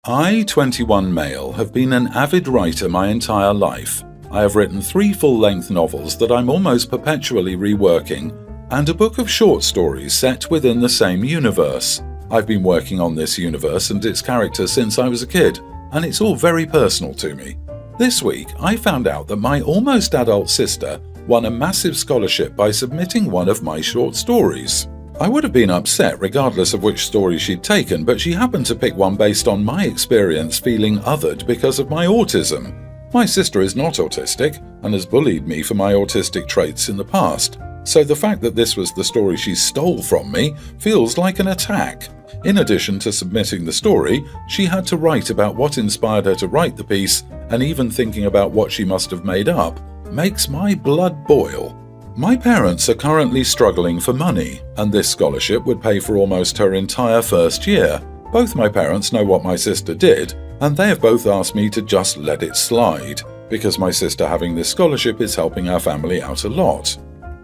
I, 21 male, have been an avid writer my entire life. I have written 3 full-length novels that I'm almost perpetually reworking, and a book of short stories set within the same universe. I've been working on this universe and its characters since I was a kid, and it's all very personal to me. This week, I found out that my almost adult sister won a massive scholarship by submitting one of my short stories. I would have been upset regardless of which story she'd taken, but she happened to pick one based on my experience feeling othered because of my autism. My sister is not autistic and has bullied me for my autistic traits in the past, so the fact that this was the story she stole from me feels like an attack. In addition to submitting the story, she had to write about what inspired her to write the piece, and even thinking about what she must have made up makes my blood boil. My parents are currently struggling for money, and this scholarship would pay for almost her entire first year. Both my parents know what my sister did, and they have both asked me to just let it slide, because my sister having this scholarship is helping our family out a lot.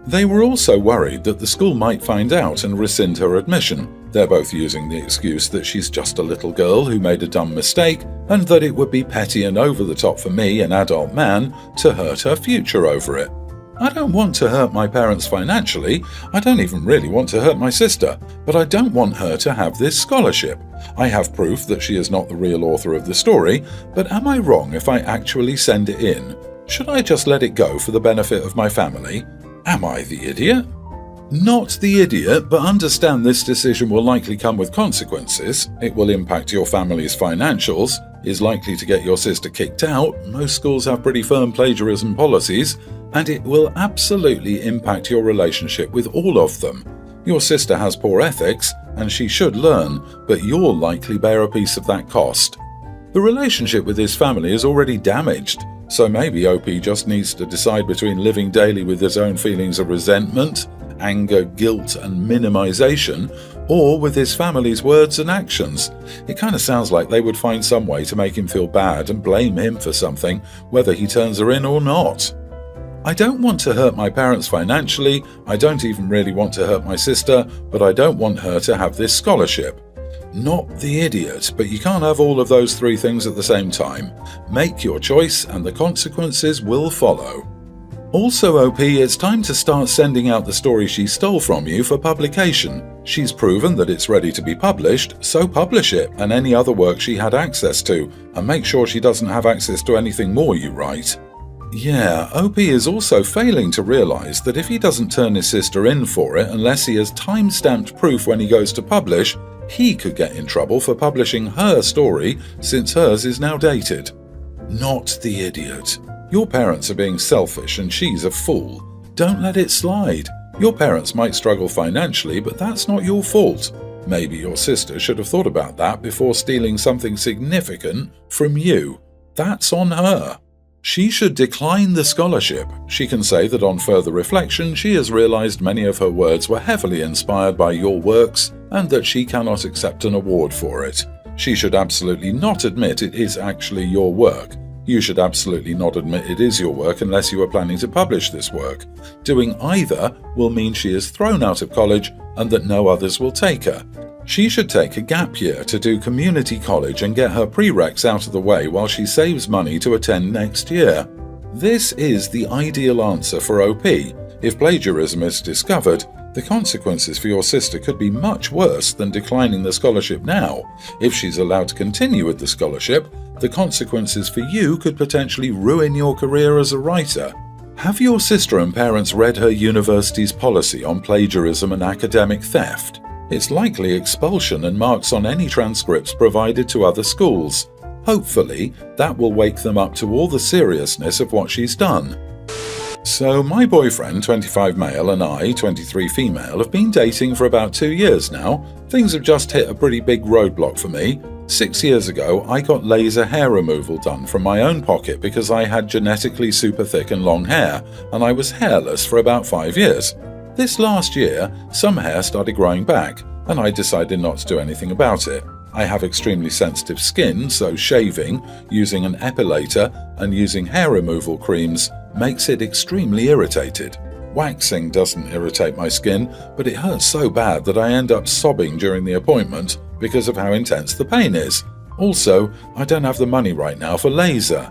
They were also worried that the school might find out and rescind her admission. They're both using the excuse that she's just a little girl who made a dumb mistake, and that it would be petty and over the top for me, an adult man, to hurt her future over it. I don't want to hurt my parents financially, I don't even really want to hurt my sister, but I don't want her to have this scholarship. I have proof that she is not the real author of the story, but am I wrong if I actually send it in? Should I just let it go for the benefit of my family? Am I the idiot? Not the idiot, but understand this decision will likely come with consequences. It will impact your family's financials, is likely to get your sister kicked out, most schools have pretty firm plagiarism policies, and it will absolutely impact your relationship with all of them. Your sister has poor ethics, and she should learn, but you'll likely bear a piece of that cost. The relationship with his family is already damaged, so maybe OP just needs to decide between living daily with his own feelings of resentment, anger, guilt, and minimization, or with his family's words and actions. It kind of sounds like they would find some way to make him feel bad and blame him for something, whether he turns her in or not. I don't want to hurt my parents financially, I don't even really want to hurt my sister, but I don't want her to have this scholarship. Not the idiot, but you can't have all of those 3 things at the same time. Make your choice and the consequences will follow. Also, OP, it's time to start sending out the story she stole from you for publication. She's proven that it's ready to be published, so publish it and any other work she had access to, and make sure she doesn't have access to anything more you write. Yeah, OP is also failing to realise that if he doesn't turn his sister in for it unless he has time-stamped proof when he goes to publish, he could get in trouble for publishing her story since hers is now dated. Not the idiot. Your parents are being selfish and she's a fool. Don't let it slide. Your parents might struggle financially, but that's not your fault. Maybe your sister should have thought about that before stealing something significant from you. That's on her. She should decline the scholarship. She can say that on further reflection she has realised many of her words were heavily inspired by your works and that she cannot accept an award for it. She should absolutely not admit it is actually your work. You should absolutely not admit it is your work unless you are planning to publish this work. Doing either will mean she is thrown out of college and that no others will take her. She should take a gap year to do community college and get her prereqs out of the way while she saves money to attend next year. This is the ideal answer for OP. If plagiarism is discovered, the consequences for your sister could be much worse than declining the scholarship now. If she's allowed to continue with the scholarship, the consequences for you could potentially ruin your career as a writer. Have your sister and parents read her university's policy on plagiarism and academic theft? It's likely expulsion and marks on any transcripts provided to other schools. Hopefully, that will wake them up to all the seriousness of what she's done. So my boyfriend, 25 male, and I, 23 female, have been dating for about 2 years now. Things have just hit a pretty big roadblock for me. 6 years ago, I got laser hair removal done from my own pocket because I had genetically super thick and long hair, and I was hairless for about 5 years. This last year, some hair started growing back, and I decided not to do anything about it. I have extremely sensitive skin, so shaving, using an epilator, and using hair removal creams makes it extremely irritated. Waxing doesn't irritate my skin, but it hurts so bad that I end up sobbing during the appointment because of how intense the pain is. Also, I don't have the money right now for laser.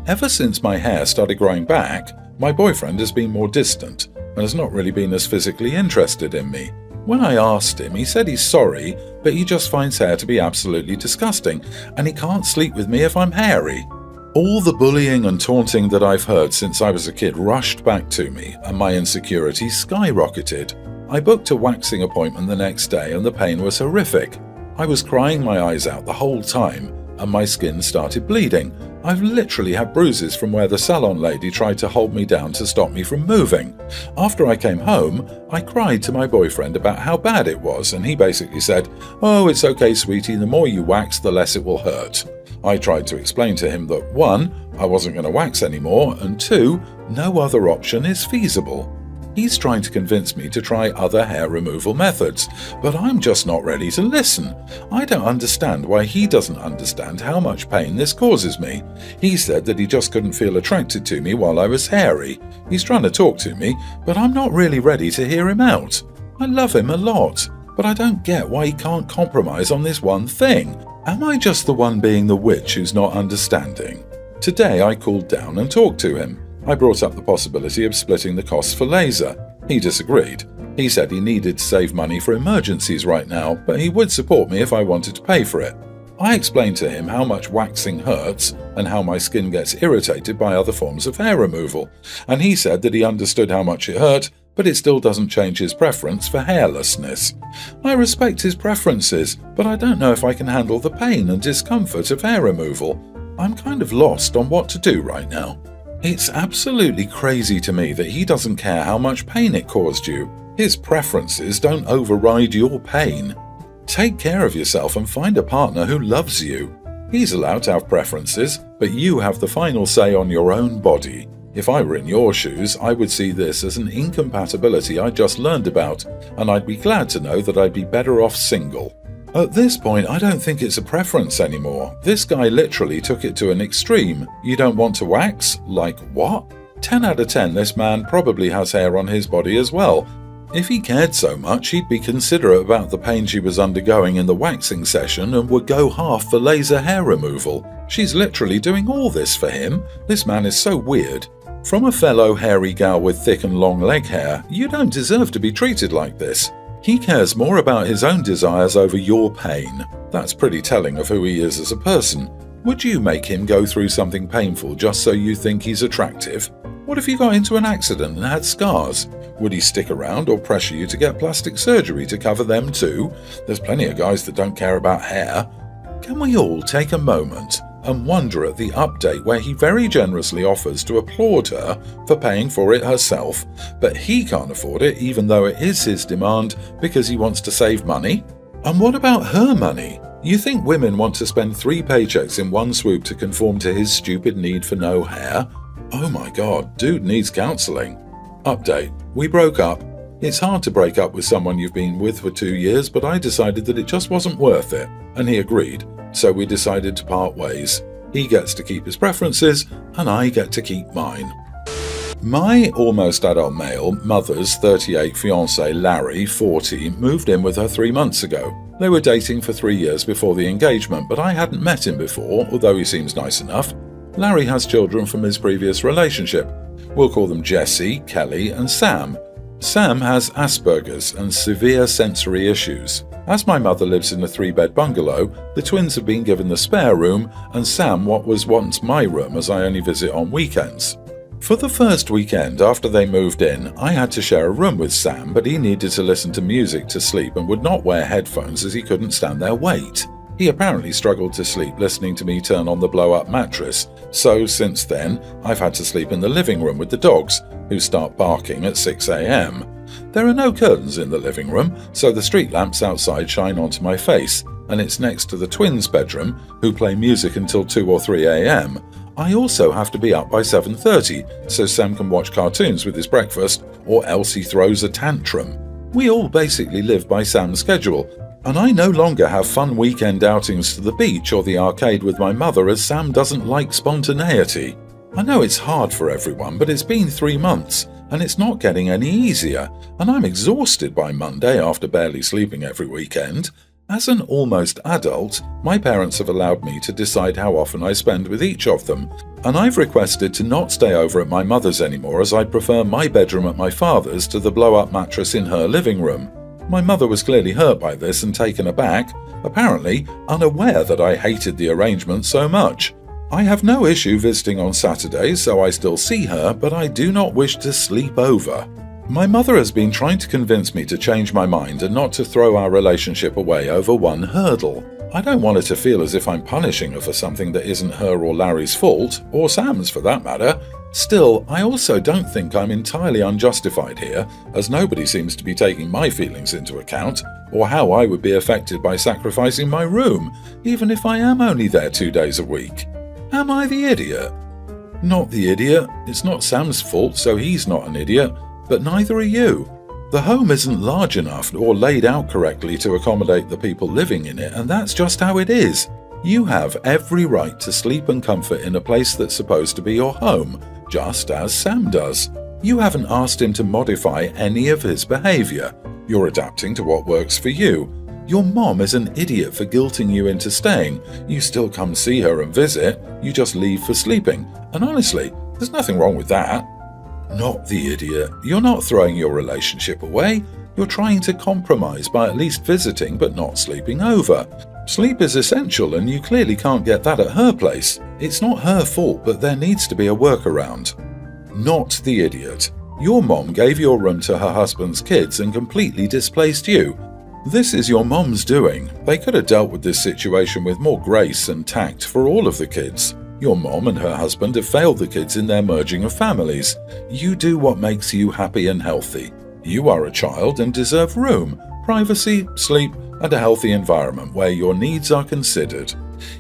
Ever since my hair started growing back, my boyfriend has been more distant and has not really been as physically interested in me. When I asked him, he said he's sorry, but he just finds hair to be absolutely disgusting, and he can't sleep with me if I'm hairy. All the bullying and taunting that I've heard since I was a kid rushed back to me, and my insecurity skyrocketed. I booked a waxing appointment the next day, and the pain was horrific. I was crying my eyes out the whole time, and my skin started bleeding. I've literally had bruises from where the salon lady tried to hold me down to stop me from moving. After I came home, I cried to my boyfriend about how bad it was, and he basically said, "Oh, it's okay, sweetie, the more you wax, the less it will hurt." I tried to explain to him that 1, I wasn't going to wax anymore, and 2, no other option is feasible. He's trying to convince me to try other hair removal methods, but I'm just not ready to listen. I don't understand why he doesn't understand how much pain this causes me. He said that he just couldn't feel attracted to me while I was hairy. He's trying to talk to me, but I'm not really ready to hear him out. I love him a lot, but I don't get why he can't compromise on this one thing. Am I just the one being the witch who's not understanding? Today I cooled down and talked to him. I brought up the possibility of splitting the costs for laser. He disagreed. He said he needed to save money for emergencies right now, but he would support me if I wanted to pay for it. I explained to him how much waxing hurts and how my skin gets irritated by other forms of hair removal, and he said that he understood how much it hurt, but it still doesn't change his preference for hairlessness. I respect his preferences, but I don't know if I can handle the pain and discomfort of hair removal. I'm kind of lost on what to do right now. It's absolutely crazy to me that he doesn't care how much pain it caused you. His preferences don't override your pain. Take care of yourself and find a partner who loves you. He's allowed to have preferences, but you have the final say on your own body. If I were in your shoes, I would see this as an incompatibility I just learned about, and I'd be glad to know that I'd be better off single. At this point, I don't think it's a preference anymore. This guy literally took it to an extreme. You don't want to wax? Like what? 10 out of 10, this man probably has hair on his body as well. If he cared so much, he'd be considerate about the pain she was undergoing in the waxing session and would go half for laser hair removal. She's literally doing all this for him. This man is so weird. From a fellow hairy gal with thick and long leg hair, you don't deserve to be treated like this. He cares more about his own desires over your pain. That's pretty telling of who he is as a person. Would you make him go through something painful just so you think he's attractive? What if you got into an accident and had scars? Would he stick around or pressure you to get plastic surgery to cover them too? There's plenty of guys that don't care about hair. Can we all take a moment and wonder at the update where he very generously offers to applaud her for paying for it herself, but he can't afford it even though it is his demand because he wants to save money? And what about her money? You think women want to spend 3 paychecks in one swoop to conform to his stupid need for no hair? Oh my god, dude needs counselling. Update. We broke up. It's hard to break up with someone you've been with for 2 years, but I decided that it just wasn't worth it, and he agreed. So we decided to part ways. He gets to keep his preferences, and I get to keep mine. My almost adult male mother's 38 fiancé Larry, 40, moved in with her 3 months ago. They were dating for 3 years before the engagement, but I hadn't met him before, although he seems nice enough. Larry has children from his previous relationship. We'll call them Jesse, Kelly, and Sam. Sam has Asperger's and severe sensory issues. As my mother lives in a 3-bed bungalow, the twins have been given the spare room and Sam what was once my room as I only visit on weekends. For the first weekend after they moved in, I had to share a room with Sam, but he needed to listen to music to sleep and would not wear headphones as he couldn't stand their weight. He apparently struggled to sleep listening to me turn on the blow-up mattress, so since then I've had to sleep in the living room with the dogs, who start barking at 6 a.m. There are no curtains in the living room, so the street lamps outside shine onto my face, and it's next to the twins' bedroom, who play music until 2 or 3 a.m. I also have to be up by 7:30, so Sam can watch cartoons with his breakfast, or else he throws a tantrum. We all basically live by Sam's schedule, and I no longer have fun weekend outings to the beach or the arcade with my mother as Sam doesn't like spontaneity. I know it's hard for everyone, but it's been 3 months, and it's not getting any easier, and I'm exhausted by Monday after barely sleeping every weekend. As an almost adult, my parents have allowed me to decide how often I spend with each of them, and I've requested to not stay over at my mother's anymore as I prefer my bedroom at my father's to the blow-up mattress in her living room. My mother was clearly hurt by this and taken aback, apparently unaware that I hated the arrangement so much. I have no issue visiting on Saturdays, so I still see her, but I do not wish to sleep over. My mother has been trying to convince me to change my mind and not to throw our relationship away over one hurdle. I don't want her to feel as if I'm punishing her for something that isn't her or Larry's fault, or Sam's for that matter. Still, I also don't think I'm entirely unjustified here, as nobody seems to be taking my feelings into account, or how I would be affected by sacrificing my room, even if I am only there 2 days a week. Am I the idiot? Not the idiot. It's not Sam's fault, so he's not an idiot. But neither are you. The home isn't large enough or laid out correctly to accommodate the people living in it, and that's just how it is. You have every right to sleep and comfort in a place that's supposed to be your home, just as Sam does. You haven't asked him to modify any of his behavior. You're adapting to what works for you. Your mom is an idiot for guilting you into staying. You still come see her and visit, you just leave for sleeping. And honestly, there's nothing wrong with that. Not the idiot. You're not throwing your relationship away. You're trying to compromise by at least visiting but not sleeping over. Sleep is essential and you clearly can't get that at her place. It's not her fault, but there needs to be a workaround. Not the idiot. Your mom gave your room to her husband's kids and completely displaced you. This is your mom's doing. They could have dealt with this situation with more grace and tact for all of the kids. Your mom and her husband have failed the kids in their merging of families. You do what makes you happy and healthy. You are a child and deserve room, privacy, sleep, and a healthy environment where your needs are considered.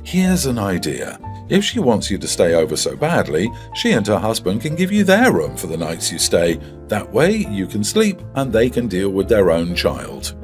Here's an idea. If she wants you to stay over so badly, she and her husband can give you their room for the nights you stay. That way you can sleep and they can deal with their own child.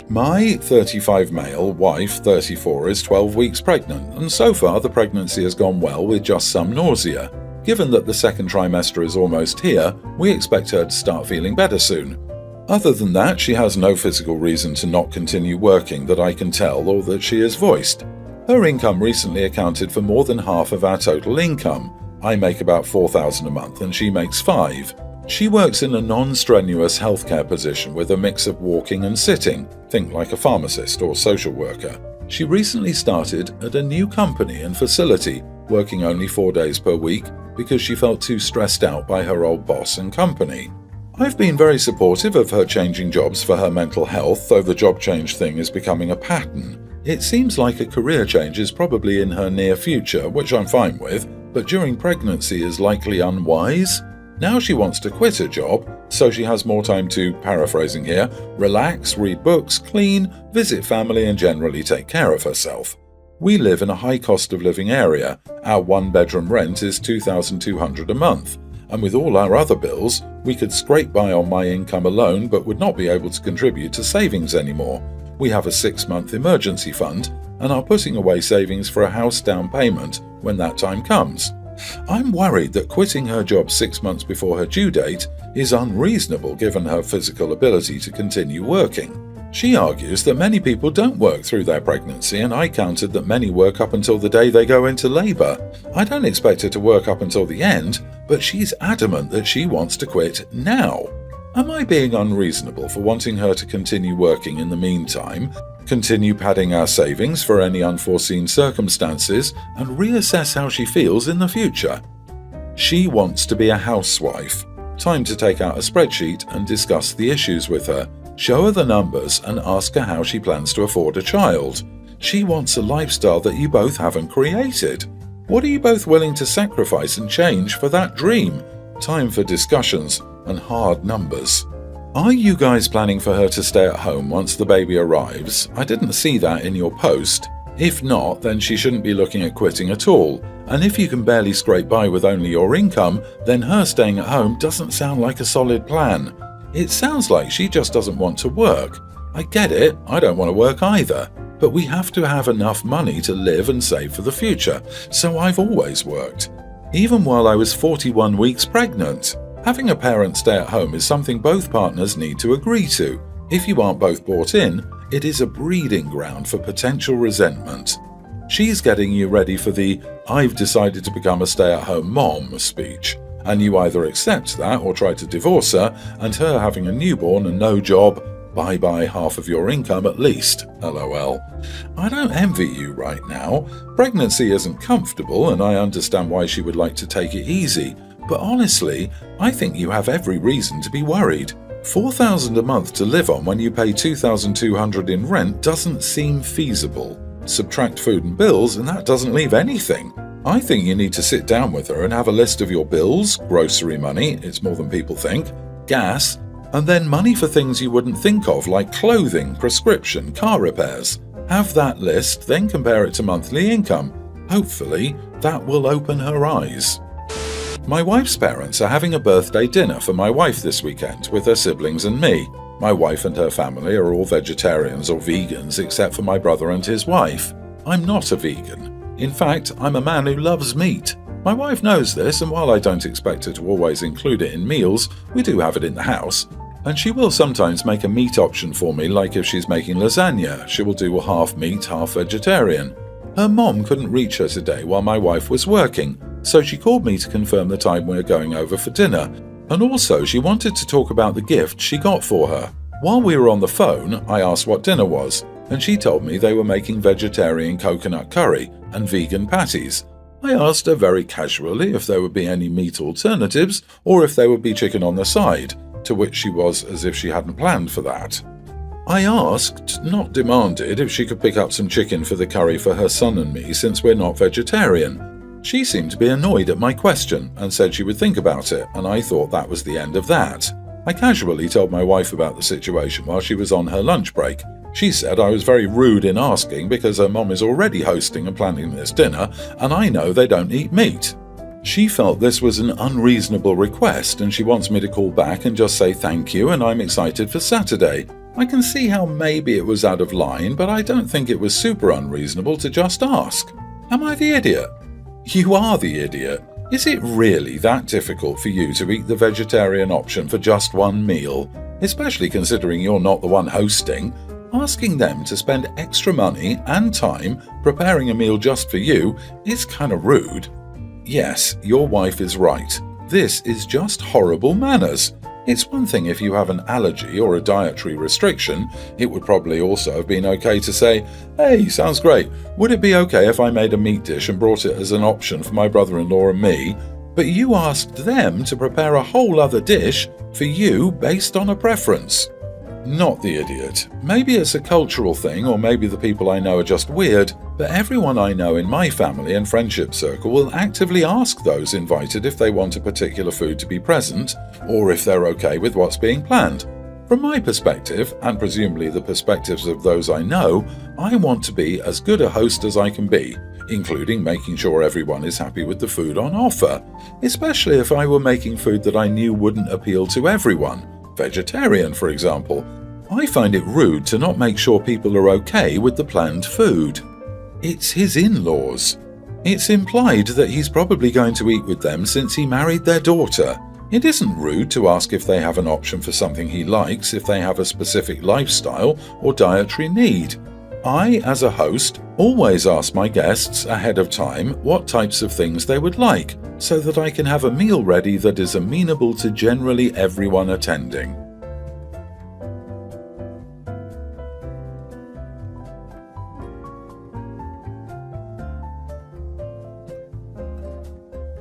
My 35 male wife, 34, is 12 weeks pregnant, and so far the pregnancy has gone well with just some nausea. Given that the second trimester is almost here, we expect her to start feeling better soon. Other than that, she has no physical reason to not continue working that I can tell or that she has voiced. Her income recently accounted for more than half of our total income. I make about $4,000 a month and she makes $5,000. She works in a non-strenuous healthcare position with a mix of walking and sitting, think like a pharmacist or social worker. She recently started at a new company and facility, working only 4 days per week because she felt too stressed out by her old boss and company. I've been very supportive of her changing jobs for her mental health, though the job change thing is becoming a pattern. It seems like a career change is probably in her near future, which I'm fine with, but during pregnancy is likely unwise. Now she wants to quit her job, so she has more time to, paraphrasing here, relax, read books, clean, visit family and generally take care of herself. We live in a high cost of living area. Our one-bedroom rent is $2,200 a month, and with all our other bills, we could scrape by on my income alone but would not be able to contribute to savings anymore. We have a 6-month emergency fund and are putting away savings for a house down payment when that time comes. I'm worried that quitting her job 6 months before her due date is unreasonable given her physical ability to continue working. She argues that many people don't work through their pregnancy, and I countered that many work up until the day they go into labor. I don't expect her to work up until the end, but she's adamant that she wants to quit now. Am I being unreasonable for wanting her to continue working in the meantime, continue padding our savings for any unforeseen circumstances, and reassess how she feels in the future? She wants to be a housewife. Time to take out a spreadsheet and discuss the issues with her, show her the numbers and ask her how she plans to afford a child. She wants a lifestyle that you both haven't created. What are you both willing to sacrifice and change for that dream? Time for discussions and hard numbers. Are you guys planning for her to stay at home once the baby arrives? I didn't see that in your post. If not, then she shouldn't be looking at quitting at all. And if you can barely scrape by with only your income, then her staying at home doesn't sound like a solid plan. It sounds like she just doesn't want to work. I get it, I don't want to work either. But we have to have enough money to live and save for the future, so I've always worked. Even while I was 41 weeks pregnant. Having a parent stay at home is something both partners need to agree to. If you aren't both bought in, it is a breeding ground for potential resentment. She's getting you ready for the "I've decided to become a stay-at-home mom" speech, and you either accept that or try to divorce her, and her having a newborn and no job, bye-bye half of your income at least, lol. I don't envy you right now. Pregnancy isn't comfortable, and I understand why she would like to take it easy, but honestly, I think you have every reason to be worried. $4,000 a month to live on when you pay $2,200 in rent doesn't seem feasible. Subtract food and bills and that doesn't leave anything. I think you need to sit down with her and have a list of your bills, grocery money, it's more than people think, gas, and then money for things you wouldn't think of like clothing, prescription, car repairs. Have that list, then compare it to monthly income. Hopefully, that will open her eyes. My wife's parents are having a birthday dinner for my wife this weekend with her siblings and me. My wife and her family are all vegetarians or vegans except for my brother and his wife. I'm not a vegan. In fact, I'm a man who loves meat. My wife knows this, and while I don't expect her to always include it in meals, we do have it in the house. And she will sometimes make a meat option for me, like if she's making lasagna, she will do a half meat, half vegetarian. Her mom couldn't reach her today while my wife was working, so she called me to confirm the time we're going over for dinner. And also, she wanted to talk about the gift she got for her. While we were on the phone, I asked what dinner was, and she told me they were making vegetarian coconut curry and vegan patties. I asked her very casually if there would be any meat alternatives or if there would be chicken on the side, to which she was as if she hadn't planned for that. I asked, not demanded, if she could pick up some chicken for the curry for her son and me since we're not vegetarian. She seemed to be annoyed at my question and said she would think about it, and I thought that was the end of that. I casually told my wife about the situation while she was on her lunch break. She said I was very rude in asking because her mom is already hosting and planning this dinner, and I know they don't eat meat. She felt this was an unreasonable request and she wants me to call back and just say thank you and I'm excited for Saturday. I can see how maybe it was out of line, but I don't think it was super unreasonable to just ask. Am I the idiot? You are the idiot. Is it really that difficult for you to eat the vegetarian option for just one meal? Especially considering you're not the one hosting. Asking them to spend extra money and time preparing a meal just for you is kind of rude. Yes, your wife is right. This is just horrible manners. It's one thing if you have an allergy or a dietary restriction. It would probably also have been okay to say, "Hey, sounds great. Would it be okay if I made a meat dish and brought it as an option for my brother-in-law and me?" But you asked them to prepare a whole other dish for you based on a preference. Not the idiot. Maybe it's a cultural thing, or maybe the people I know are just weird, but everyone I know in my family and friendship circle will actively ask those invited if they want a particular food to be present, or if they're okay with what's being planned. From my perspective, and presumably the perspectives of those I know, I want to be as good a host as I can be, including making sure everyone is happy with the food on offer, especially if I were making food that I knew wouldn't appeal to everyone. Vegetarian, for example. I find it rude to not make sure people are okay with the planned food. It's his in-laws. It's implied that he's probably going to eat with them since he married their daughter. It isn't rude to ask if they have an option for something he likes if they have a specific lifestyle or dietary need. I, as a host, always ask my guests ahead of time what types of things they would like, so that I can have a meal ready that is amenable to generally everyone attending.